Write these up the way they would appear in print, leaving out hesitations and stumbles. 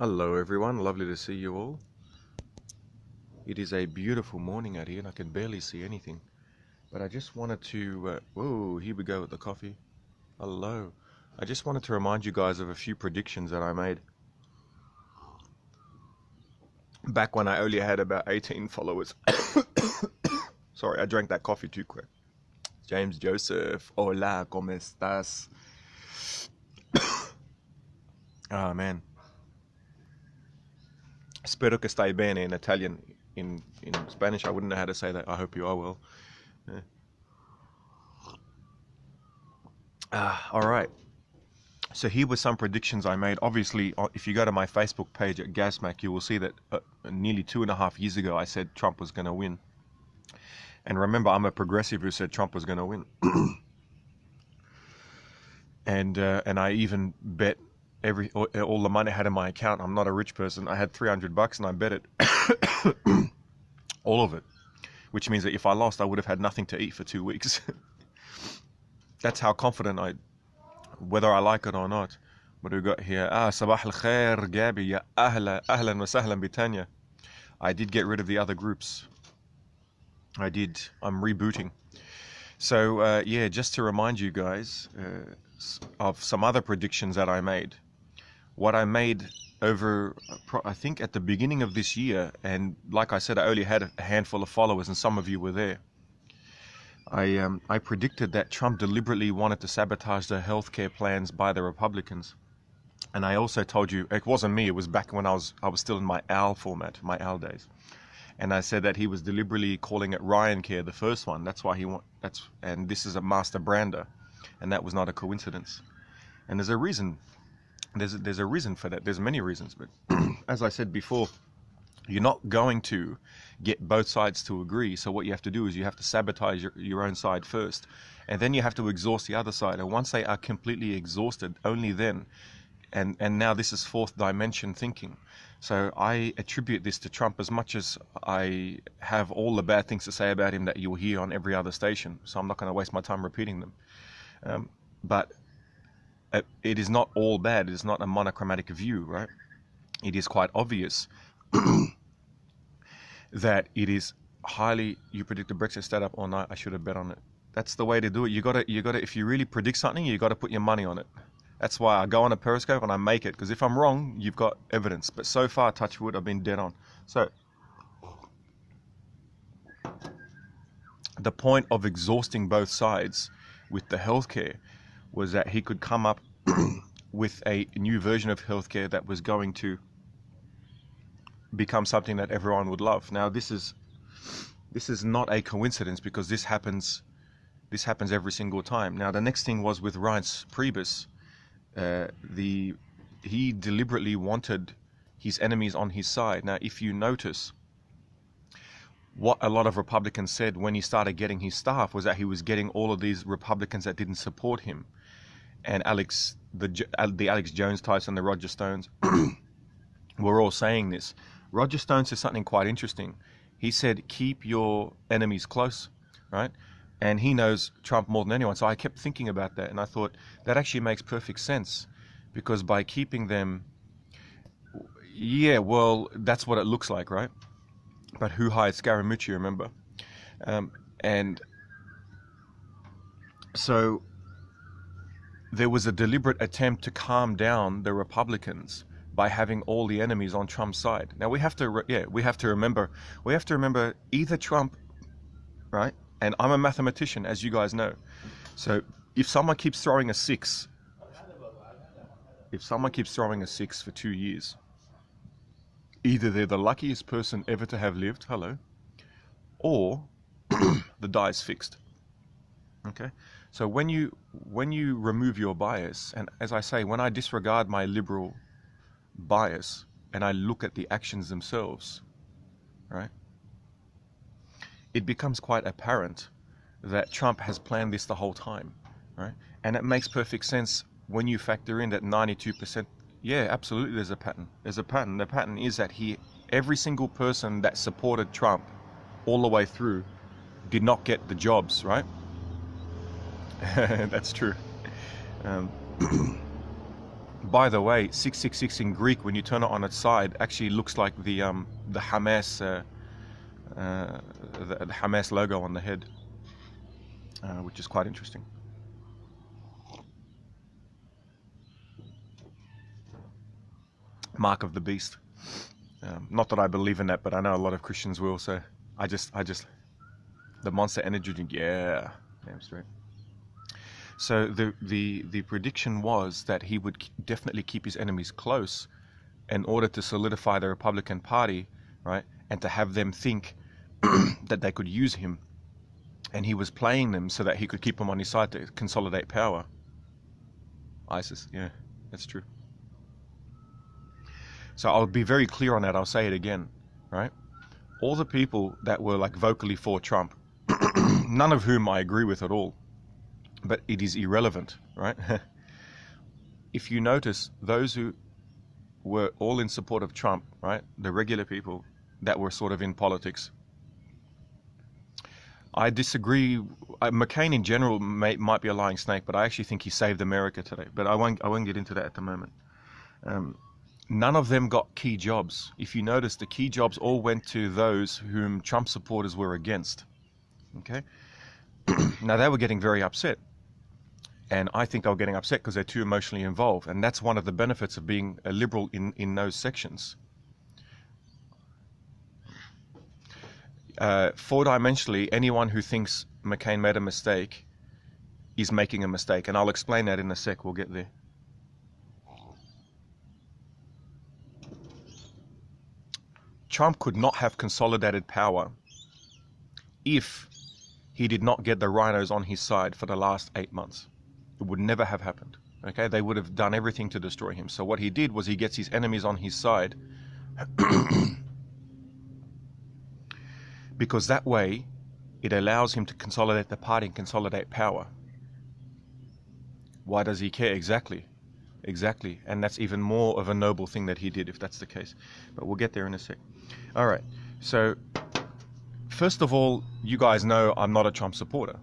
Hello everyone, lovely to see you all. It is a beautiful morning out here and I can barely see anything. But I just wanted to, whoa, here we go with the coffee. Hello. I just wanted to remind you guys of a few predictions that I made. Back when I only had about 18 followers. Sorry, I drank that coffee too quick. James Joseph, hola, ¿cómo estás? Ah, man. Spero que stai bene in Italian. In Spanish, I wouldn't know how to say that. I hope you are well. All right. So here were some predictions I made. Obviously, if you go to my Facebook page at Gasmac, you will see that nearly 2.5 years ago, I said Trump was going to win. And remember, I'm a progressive who said Trump was going to win. And I even bet all the money I had in my account. I'm not a rich person. I had $300 and I bet it, all of it, which means that if I lost, I would have had nothing to eat for 2 weeks. That's how confident whether I like it or not. What do we got here? Sabah al-khair, Gabi, ya ahlan wa sahlan bitanya. I did get rid of the other groups. I'm rebooting. So, yeah, just to remind you guys of some other predictions that I made. What I made over, I think at the beginning of this year, and like I said, I only had a handful of followers and some of you were there. I predicted that Trump deliberately wanted to sabotage the healthcare plans by the Republicans. And I also told you, it wasn't me, it was back when I was still in my OWL format, my OWL days. And I said that he was deliberately calling it Ryan Care, the first one. That's why and this is a master brander. And that was not a coincidence. And there's a reason. There's a reason for that. There's many reasons, but as I said before, you're not going to get both sides to agree. So what you have to do is you have to sabotage your own side first, and then you have to exhaust the other side. And once they are completely exhausted, only then, and now this is fourth dimension thinking. So I attribute this to Trump as much as I have all the bad things to say about him that you'll hear on every other station. So I'm not going to waste my time repeating them. But it is not all bad. It is not a monochromatic view, right? It is quite obvious that it is highly. You predict the Brexit stayed up all night. I should have bet on it. That's the way to do it. You gotta. If you really predict something, you gotta put your money on it. That's why I go on a Periscope and I make it, because if I'm wrong, you've got evidence. But so far, touch wood, I've been dead on. So the point of exhausting both sides with the healthcare was that he could come up with a new version of healthcare that was going to become something that everyone would love. Now, this is not a coincidence, because this happens every single time. Now, the next thing was with Reince Priebus. He deliberately wanted his enemies on his side. Now, if you notice, what a lot of Republicans said when he started getting his staff was that he was getting all of these Republicans that didn't support him, and the Alex Jones types and the Roger Stones were all saying this. Roger Stone said something quite interesting. He said, keep your enemies close, right? And he knows Trump more than anyone. So I kept thinking about that, and I thought that actually makes perfect sense, because by keeping them, yeah, well, that's what it looks like, right? But who hired Scaramucci, remember? And so there was a deliberate attempt to calm down the Republicans by having all the enemies on Trump's side. Now we have to remember either Trump, right? And I'm a mathematician, as you guys know. So if someone keeps throwing a six for 2 years, either they're the luckiest person ever to have lived, or the die's fixed. Okay? So when you remove your bias, and as I say, when I disregard my liberal bias and I look at the actions themselves, right, it becomes quite apparent that Trump has planned this the whole time, right? And it makes perfect sense when you factor in that 92%. Yeah, absolutely, there's a pattern. The pattern is that every single person that supported Trump all the way through did not get the jobs, right? That's true. By the way, 666 in Greek, when you turn it on its side, actually looks like the Hamas the Hamas logo on the head, which is quite interesting. Mark of the beast. Not that I believe in that, but I know a lot of Christians will. So I just the Monster Energy drink, yeah, damn straight. So the prediction was that he would definitely keep his enemies close in order to solidify the Republican Party, right, and to have them think that they could use him, and he was playing them so that he could keep them on his side to consolidate power. ISIS, yeah, that's true. So I'll be very clear on that. I'll say it again, right? All the people that were like vocally for Trump, none of whom I agree with at all, but it is irrelevant, right? If you notice, those who were all in support of Trump, right, the regular people that were sort of in politics, I disagree. McCain in general might be a lying snake, but I actually think he saved America today. But I won't get into that at the moment. None of them got key jobs. If you notice, the key jobs all went to those whom Trump supporters were against. Okay? Now, they were getting very upset. And I think they were getting upset because they're too emotionally involved. And that's one of the benefits of being a liberal in those sections. Four-dimensionally, anyone who thinks McCain made a mistake is making a mistake. And I'll explain that in a sec. We'll get there. Trump could not have consolidated power if he did not get the rhinos on his side for the last 8 months. It would never have happened. Okay, they would have done everything to destroy him. So what he did was he gets his enemies on his side because that way it allows him to consolidate the party and consolidate power. Why does he care? Exactly. And that's even more of a noble thing that he did if that's the case. But we'll get there in a sec. All right. So first of all, you guys know I'm not a Trump supporter.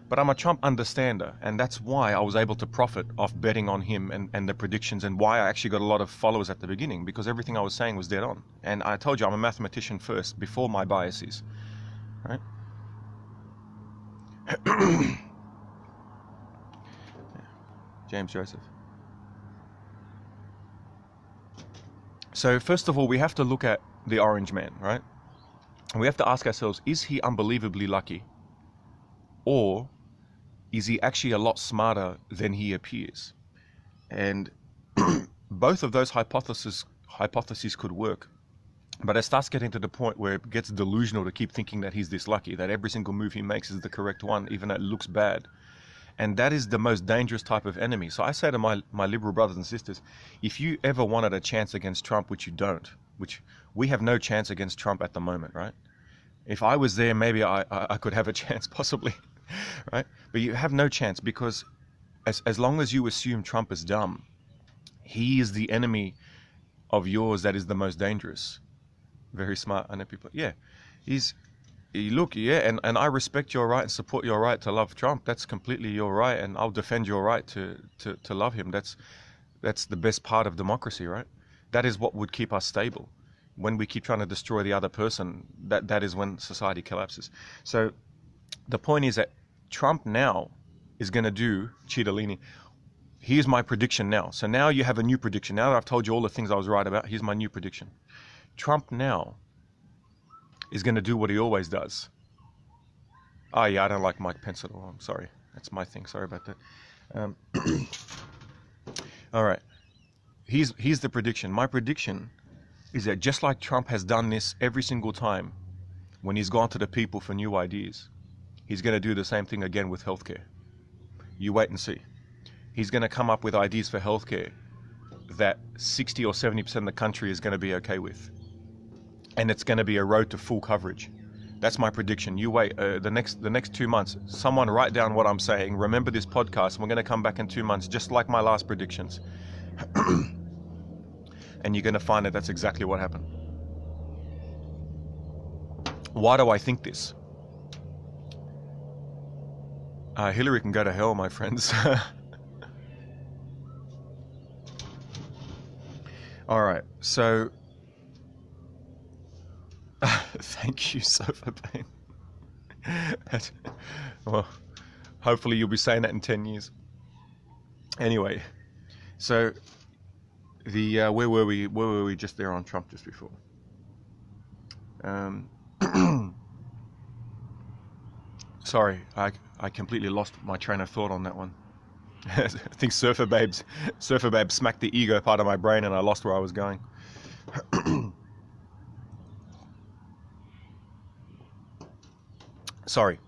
But I'm a Trump understander, and that's why I was able to profit off betting on him and the predictions, and why I actually got a lot of followers at the beginning, because everything I was saying was dead on. And I told you I'm a mathematician first, before my biases. Right? James Joseph. So first of all, we have to look at the Orangemen, right? And we have to ask ourselves, is he unbelievably lucky? Or is he actually a lot smarter than he appears? And both of those hypotheses could work. But it starts getting to the point where it gets delusional to keep thinking that he's this lucky, that every single move he makes is the correct one, even though it looks bad. And that is the most dangerous type of enemy. So I say to my liberal brothers and sisters, if you ever wanted a chance against Trump, which you don't, which we have no chance against Trump at the moment, right? If I was there, maybe I could have a chance, possibly. Right? But you have no chance, because as long as you assume Trump is dumb, he is the enemy of yours that is the most dangerous. Very smart. I know people. Yeah. And I respect your right and support your right to love Trump. That's completely your right, and I'll defend your right to love him. That's the best part of democracy, right? That is what would keep us stable. When we keep trying to destroy the other person, that is when society collapses. So the point is that Trump now is going to do Cittadini. Here's my prediction now. So now you have a new prediction. Now that I've told you all the things I was right about, here's my new prediction. Trump now is going to do what he always does. Oh yeah, I don't like Mike Pence at all. I'm sorry. That's my thing. Sorry about that. All right. Here's the prediction. My prediction is that just like Trump has done this every single time when he's gone to the people for new ideas, he's going to do the same thing again with healthcare. You wait and see. He's going to come up with ideas for healthcare that 60 or 70% of the country is going to be okay with. And it's going to be a road to full coverage. That's my prediction. You wait. The next 2 months, someone write down what I'm saying. Remember this podcast. We're going to come back in 2 months, just like my last predictions. And you're going to find that that's exactly what happened. Why do I think this? Hillary can go to hell, my friends. All right, so thank you, Sofa Pain. Well, hopefully you'll be saying that in 10 years. Anyway, so the where were we? Where were we just there on Trump just before? Sorry, I completely lost my train of thought on that one. I think Surfer Babe smacked the ego part of my brain and I lost where I was going. Sorry.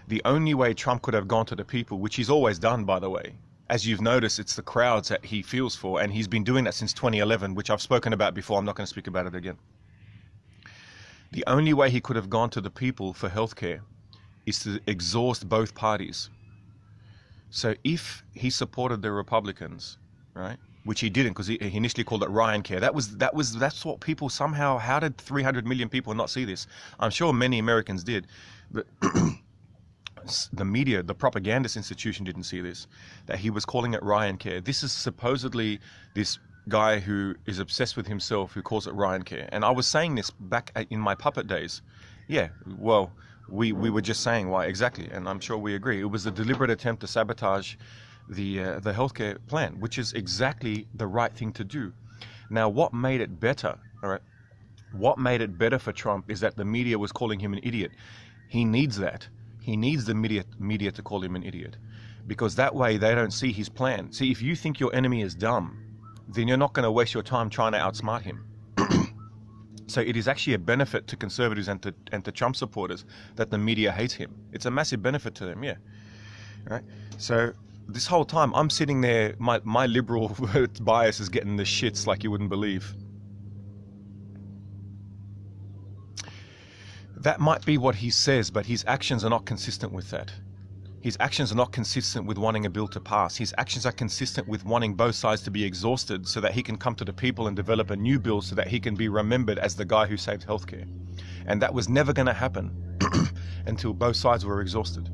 The only way Trump could have gone to the people, which he's always done, by the way, as you've noticed, it's the crowds that he feels for, and he's been doing that since 2011, which I've spoken about before. I'm not going to speak about it again. The only way he could have gone to the people for healthcare is to exhaust both parties. So if he supported the Republicans, right, which he didn't, because he initially called it Ryan Care. That's what people somehow. How did 300 million people not see this? I'm sure many Americans did, but the media, the propagandist institution didn't see this. That he was calling it Ryan Care. This is supposedly this guy who is obsessed with himself who calls it Ryan Care. And I was saying this back in my puppet days. Yeah, well, we were just saying why exactly, and I'm sure we agree. It was a deliberate attempt to sabotage the healthcare plan, which is exactly the right thing to do. Now, what made it better? All right, what made it better for Trump is that the media was calling him an idiot. He needs that. He needs the media to call him an idiot, because that way they don't see his plan. See, if you think your enemy is dumb, then you're not going to waste your time trying to outsmart him. So it is actually a benefit to conservatives and to Trump supporters that the media hates him. It's a massive benefit to them, yeah. Right? So this whole time I'm sitting there, my liberal bias is getting the shits like you wouldn't believe. That might be what he says, but his actions are not consistent with that. His actions are not consistent with wanting a bill to pass. His actions are consistent with wanting both sides to be exhausted so that he can come to the people and develop a new bill so that he can be remembered as the guy who saved healthcare. And that was never going to happen until both sides were exhausted.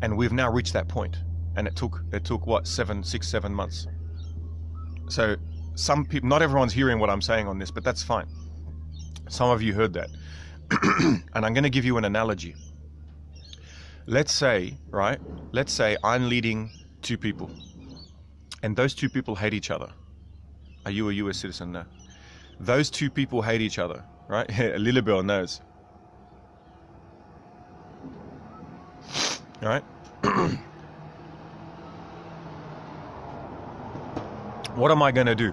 And we've now reached that point. And it took what, 6, 7 months. So some people, not everyone's hearing what I'm saying on this, but that's fine. Some of you heard that. And I'm going to give you an analogy. Let's say I'm leading two people, and those two people hate each other. Are you a US citizen? No. Those two people hate each other, right? Lilibel knows. All right? What am I going to do?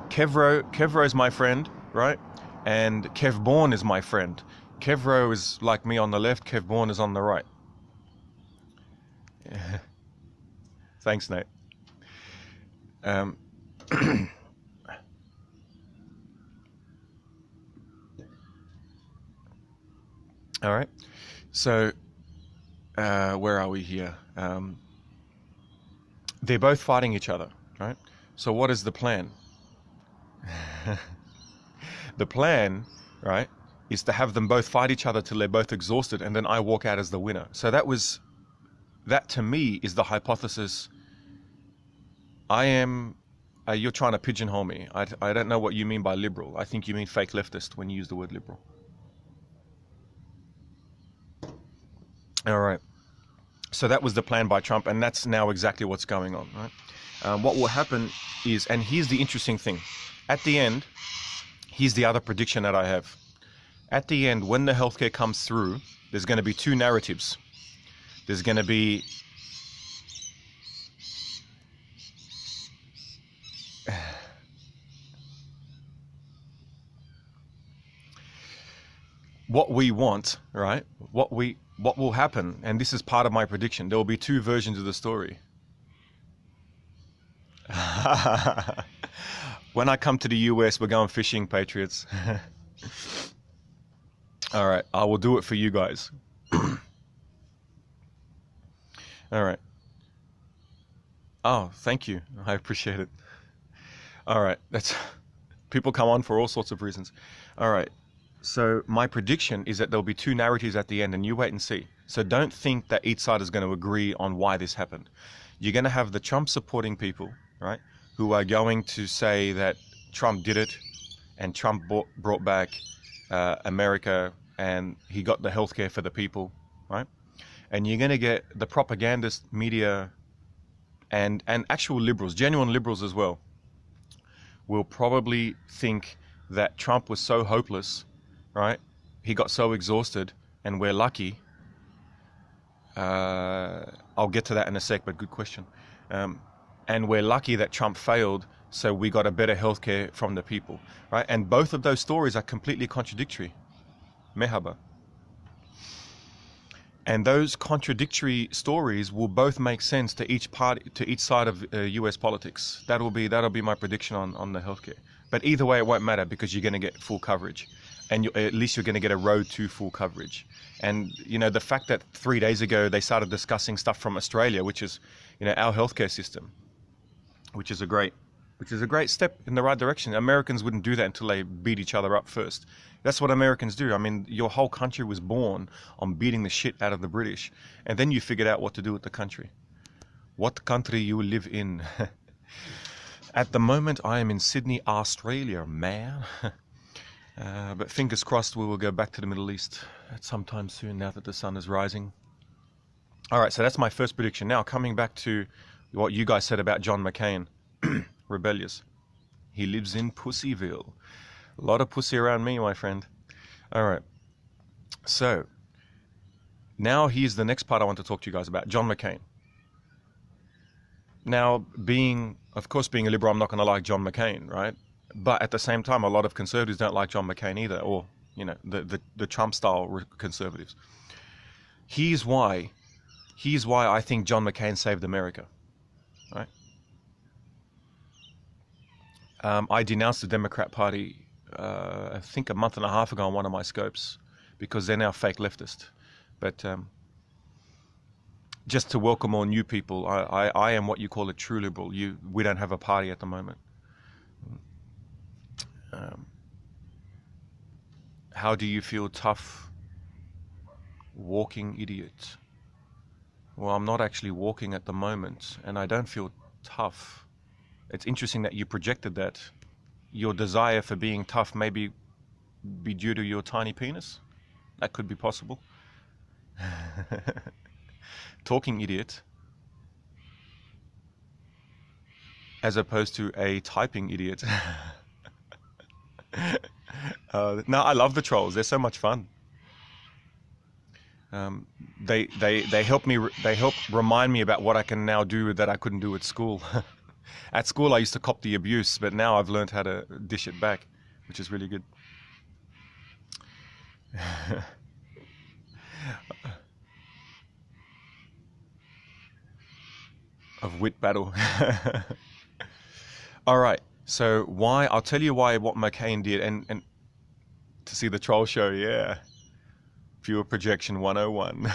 Kevro is my friend, right? And Kev Bourne is my friend. Kevro is like me on the left, Kev Bourne is on the right. Thanks, Nate. All right. So, where are we here? They're both fighting each other, right? So what is the plan? The plan, right, is to have them both fight each other till they're both exhausted, and then I walk out as the winner. So that to me is the hypothesis. You're trying to pigeonhole me. I don't know what you mean by liberal. I think you mean fake leftist when you use the word liberal. All right. So that was the plan by Trump, and that's now exactly what's going on, right? What will happen is, and here's the interesting thing. At the end, here's the other prediction that I have. At the end, when the healthcare comes through, there's going to be two narratives. There's going to be what we want, right? What will happen, and this is part of my prediction. There will be two versions of the story. When I come to the US, we're going fishing, Patriots. All right, I will do it for you guys. All right. Oh, thank you. I appreciate it. All right, people come on for all sorts of reasons. All right. So my prediction is that there'll be two narratives at the end, and you wait and see. So don't think that each side is going to agree on why this happened. You're going to have the Trump supporting people, right, who are going to say that Trump did it, and Trump brought back America, and he got the healthcare for the people, right? And you're going to get the propagandist media and actual liberals, genuine liberals as well, will probably think that Trump was so hopeless, right? He got so exhausted, and we're lucky. I'll get to that in a sec, but good question. And we're lucky that Trump failed, so we got a better healthcare from the people, right? And both of those stories are completely contradictory. Mehaba. And those contradictory stories will both make sense to each party, to each side of U.S. politics. That'll be my prediction on the healthcare. But either way, it won't matter because you're going to get full coverage, and at least you're going to get a road to full coverage. And you know, the fact that 3 days ago they started discussing stuff from Australia, which is, you know, our healthcare system, which is a great step in the right direction. Americans wouldn't do that until they beat each other up first. That's what Americans do. I mean, your whole country was born on beating the shit out of the British, and then you figured out what to do with the country. What country you live in? At the moment, I am in Sydney, Australia, man. But fingers crossed we will go back to the Middle East at some time soon now that the sun is rising. All right, so that's my first prediction. Now, coming back to what you guys said about John McCain, rebellious. He lives in Pussyville. A lot of pussy around me, my friend. All right. So, now here's the next part I want to talk to you guys about. John McCain. Now, of course, being a liberal, I'm not going to like John McCain, right? But at the same time, a lot of conservatives don't like John McCain either, or, you know, the Trump-style conservatives. Here's why I think John McCain saved America, right? I denounced the Democrat Party, I think a month and a half ago on one of my scopes, because they're now fake leftist. But just to welcome all new people, I am what you call a true liberal. We don't have a party at the moment. How do you feel? Tough? Walking idiot. Well, I'm not actually walking at the moment, and I don't feel tough. It's interesting that you projected that. Your desire for being tough maybe be due to your tiny penis. That could be possible. Talking idiot, as opposed to a typing idiot. No, I love the trolls. They're so much fun. They help me. They help remind me about what I can now do that I couldn't do at school. At school, I used to cop the abuse, but now I've learned how to dish it back, which is really good. Of wit battle. All right. So I'll tell you why what McCain did, and to see the troll show, yeah. Viewer projection 101.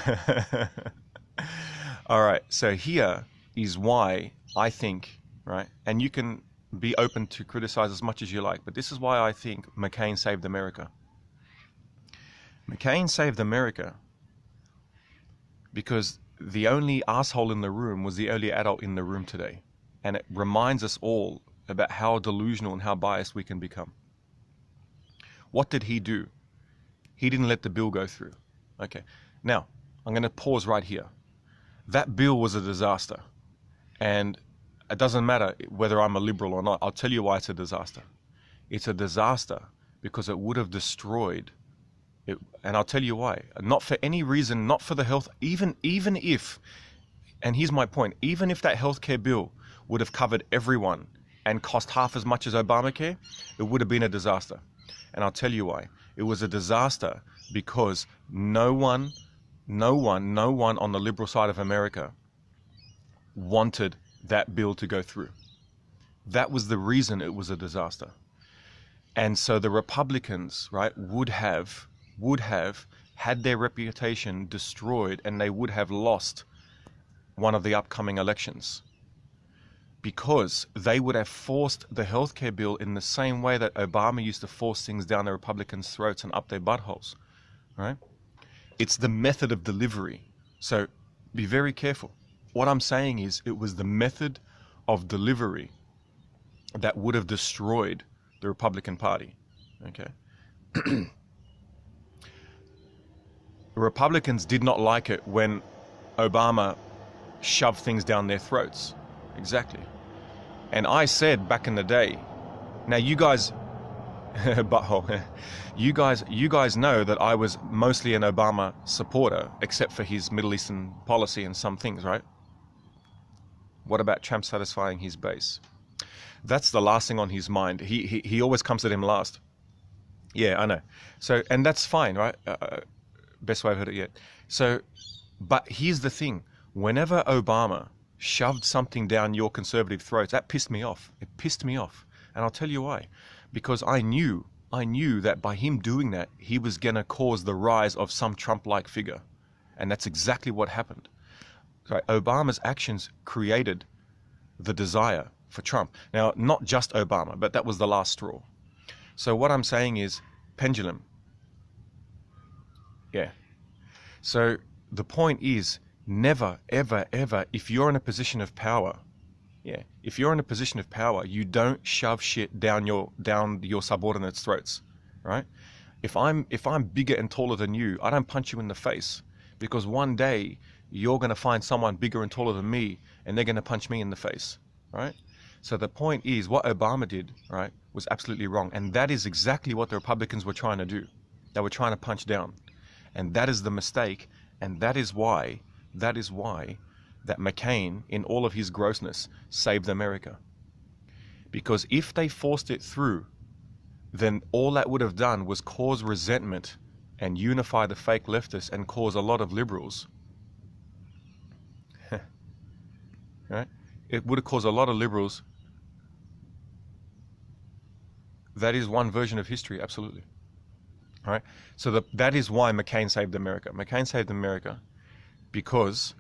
All right. So here is why I think, right? And you can be open to criticize as much as you like, but this is why I think McCain saved America. McCain saved America because the only asshole in the room was the only adult in the room today. And it reminds us all about how delusional and how biased we can become. What did he do? He didn't let the bill go through. Okay. Now, I'm going to pause right here. That bill was a disaster. And it doesn't matter whether I'm a liberal or not. I'll tell you why it's a disaster. It's a disaster because it would have destroyed it. And I'll tell you why. Not for any reason, not for the health, even if, and here's my point, even if that healthcare bill would have covered everyone and cost half as much as Obamacare, it would have been a disaster. And I'll tell you why. It was a disaster because no one on the liberal side of America wanted that bill to go through. That was the reason it was a disaster. And so the Republicans, right, would have had their reputation destroyed, and they would have lost one of the upcoming elections, because they would have forced the healthcare bill in the same way that Obama used to force things down the Republicans' throats and up their buttholes, right? It's the method of delivery. So be very careful. What I'm saying is it was the method of delivery that would have destroyed the Republican Party. Okay. The Republicans did not like it when Obama shoved things down their throats. Exactly. And I said back in the day, now you guys, butthole, you guys know that I was mostly an Obama supporter, except for his Middle Eastern policy and some things, right? What about Trump satisfying his base? That's the last thing on his mind. He always comes at him last. Yeah, I know. So, and that's fine, right? Best way I've heard it yet. So, but here's the thing. Whenever Obama shoved something down your conservative throats, that pissed me off. It pissed me off. And I'll tell you why. Because I knew that by him doing that, he was going to cause the rise of some Trump-like figure. And that's exactly what happened. Right? Obama's actions created the desire for Trump. Now, not just Obama, but that was the last straw. So what I'm saying is pendulum. Yeah. So the point is never, ever, ever, if you're in a position of power, if you're in a position of power, you don't shove shit down your subordinates' throats, right? If I'm bigger and taller than you, I don't punch you in the face, because one day you're going to find someone bigger and taller than me, and they're going to punch me in the face, right? So the point is, what Obama did, right, was absolutely wrong, and that is exactly what the Republicans were trying to do. They were trying to punch down, and that is the mistake, and that is why that McCain, in all of his grossness, saved America. Because if they forced it through, then all that would have done was cause resentment and unify the fake leftists and cause a lot of liberals. Right? It would have caused a lot of liberals. That is one version of history, absolutely. All right? So that is why McCain saved America. McCain saved America because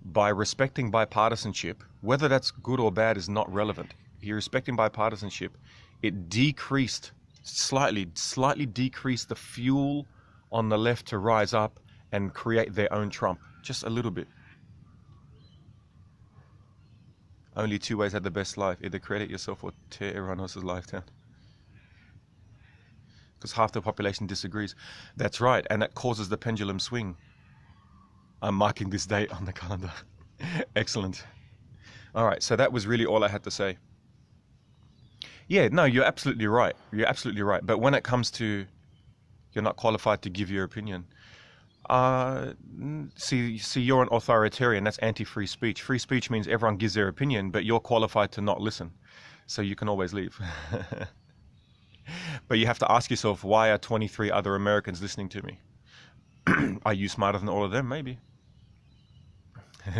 by respecting bipartisanship, whether that's good or bad is not relevant. He respecting bipartisanship, it decreased, slightly decreased the fuel on the left to rise up and create their own Trump. Just a little bit. Only two ways had the best life. Either credit yourself or tear everyone else's life down. Because half the population disagrees. That's right, and that causes the pendulum swing. I'm marking this date on the calendar. Excellent. All right, so that was really all I had to say. Yeah, no, you're absolutely right. You're absolutely right. But when it comes to you're not qualified to give your opinion, see, you're an authoritarian. That's anti-free speech. Free speech means everyone gives their opinion, but you're qualified to not listen. So you can always leave. But you have to ask yourself, why are 23 other Americans listening to me? Are you smarter than all of them? Maybe.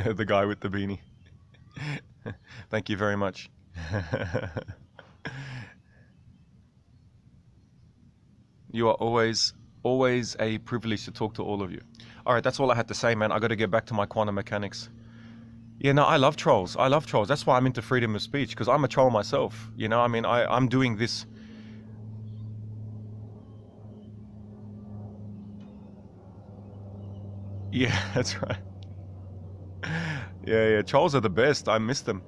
The guy with the beanie. Thank you very much. You are always a privilege to talk to all of you. All right, that's all I had to say, man. I got to get back to my quantum mechanics. Yeah, no, I love trolls. I love trolls. That's why I'm into freedom of speech, because I'm a troll myself. You know, I mean, I'm doing this. Yeah, that's right. Yeah, trolls are the best. I miss them.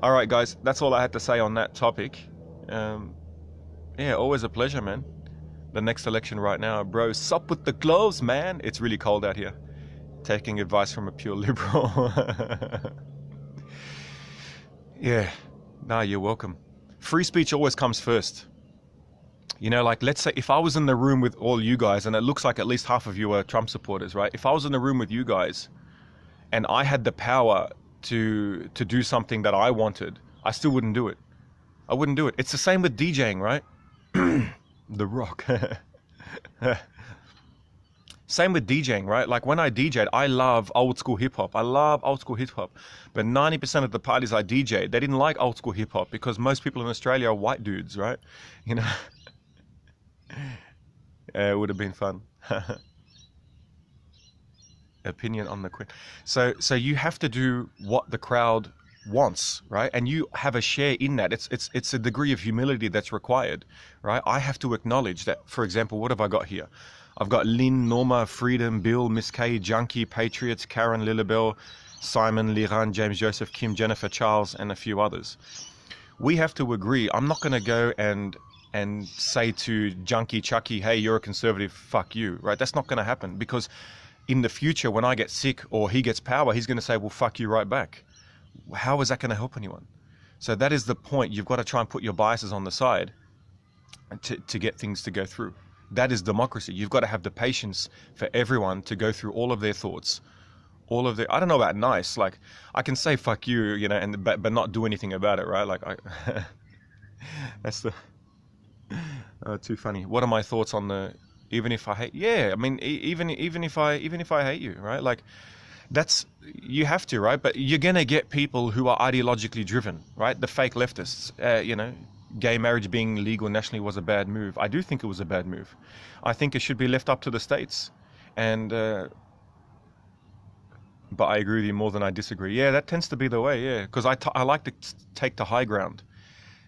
All right, guys, that's all I had to say on that topic. Yeah, always a pleasure, man. The next election right now, bro, sup with the gloves, man. It's really cold out here. Taking advice from a pure liberal. Yeah, nah, you're welcome. Free speech always comes first. You know, like, let's say if I was in the room with all you guys, and it looks like at least half of you are Trump supporters, right? If I was in the room with you guys and I had the power to do something that I wanted, I still wouldn't do it. I wouldn't do it. It's the same with DJing, right? The Rock. Same with DJing, right? Like when I DJed, I love old school hip hop. I love old school hip hop. But 90% of the parties I DJed, they didn't like old school hip hop because most people in Australia are white dudes, right? You know? Yeah, it would have been fun. Opinion on the Queen. So you have to do what the crowd wants, right? And you have a share in that. It's a degree of humility that's required, right? I have to acknowledge that, for example, what have I got here? I've got Lynn, Norma, Freedom, Bill, Miss K, Junkie, Patriots, Karen, Lilibel, Simon, Liran, James Joseph, Kim, Jennifer, Charles, and a few others. We have to agree. I'm not going to go and say to Junkie Chucky, hey, you're a conservative, fuck you, right? That's not going to happen, because in the future, when I get sick or he gets power, he's going to say, well, fuck you right back. How is that going to help anyone? So that is the point. You've got to try and put your biases on the side to get things to go through. That is democracy. You've got to have the patience for everyone to go through all of their thoughts, all of their, I don't know about nice, like I can say fuck you, you know, and but not do anything about it, right? Like that's the too funny. What are my thoughts on the even if I hate? Yeah, I mean, even if I hate you, right? Like that's, you have to, right? But you're gonna get people who are ideologically driven, right? The fake leftists, you know. Gay marriage being legal nationally was a bad move. I do think it was a bad move. I think it should be left up to the states. And but I agree with you more than I disagree. Yeah, that tends to be the way, yeah. Because I like to take the high ground.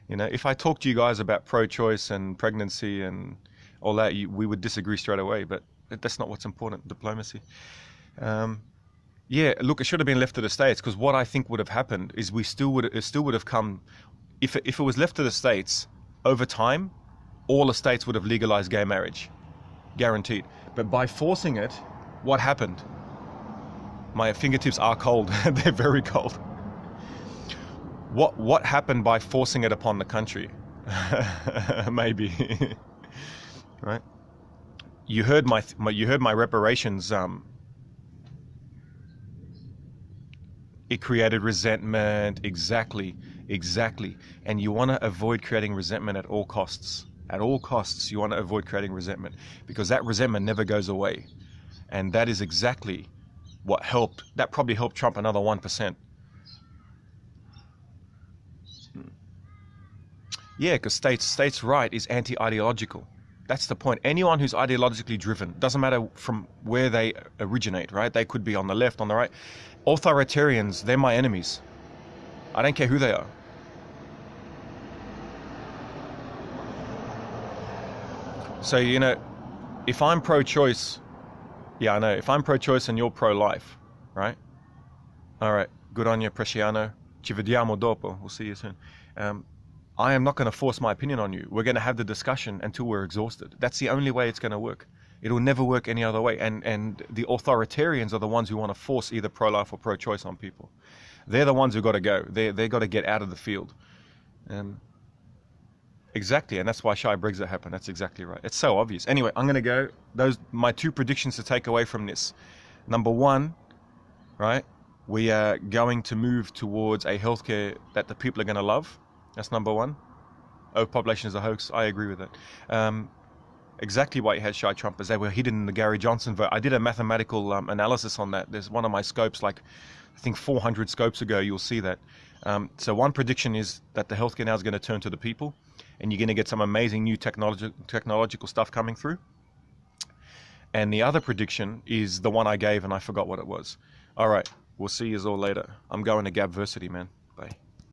You know, if I talk to you guys about pro-choice and pregnancy and all that, we would disagree straight away. But that's not what's important, diplomacy. Yeah, look, it should have been left to the states, because what I think would have happened is it still would have come, if it was left to the states, over time, all the states would have legalized gay marriage, guaranteed. But by forcing it, what happened? My fingertips are cold. They're very cold. What happened by forcing it upon the country? Maybe, right? You heard my reparations. It created resentment. Exactly. And you want to avoid creating resentment at all costs. At all costs, you want to avoid creating resentment, because that resentment never goes away. And that is exactly what helped. That probably helped Trump another 1%. Yeah, because states' right is anti-ideological. That's the point. Anyone who's ideologically driven, doesn't matter from where they originate, right? They could be on the left, on the right. Authoritarians, they're my enemies. I don't care who they are. So, you know, if I'm pro-choice, yeah, I know. If I'm pro-choice and you're pro-life, right? All right, good on you, Preciano. Ci vediamo dopo. We'll see you soon. I am not going to force my opinion on you. We're going to have the discussion until we're exhausted. That's the only way it's going to work. It'll never work any other way. And the authoritarians are the ones who want to force either pro-life or pro-choice on people. They're the ones who got to go. They got to get out of the field. Exactly, and that's why shy Brexit happened. That's exactly right. It's so obvious. Anyway, I'm going to go. My two predictions to take away from this. Number one, right? We are going to move towards a healthcare that the people are going to love. That's number one. Overpopulation is a hoax. I agree with that. Exactly why you had shy Trumpers. They were hidden in the Gary Johnson vote. I did a mathematical analysis on that. There's one of my scopes, like I think 400 scopes ago, you'll see that. So one prediction is that the healthcare now is going to turn to the people, and you're going to get some amazing new technological stuff coming through. And the other prediction is the one I gave, and I forgot what it was. All right, we'll see you all later. I'm going to Gabversity, man.